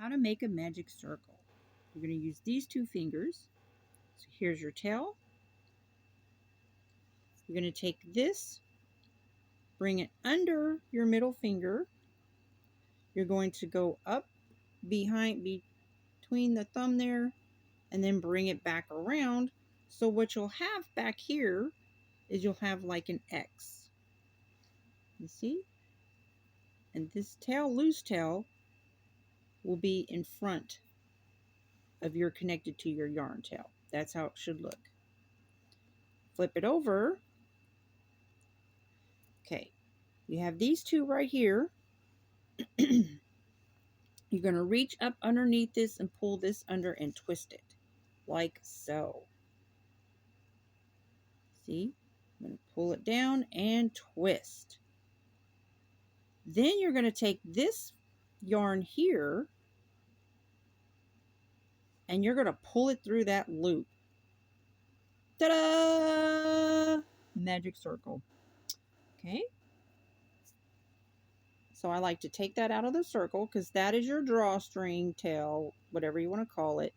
How to make a magic circle. You're going to use these two fingers. So here's your tail. You're going to take this, bring it under your middle finger. You're going to go up between the thumb there and then bring it back around. So what you'll have back here is you'll have like an X. You see? And this tail, loose tail, will be in front of your connected to your yarn tail. That's how it should look. Flip it over. Okay, you have these two right here. You're going to reach up underneath this and pull this under and twist it like so. See? I'm going to pull it down and twist. Then you're going to take this yarn here and you're going to pull it through that loop. Ta-da! Magic circle. Okay. So I like to take that out of the circle because that is your drawstring tail, whatever you want to call it.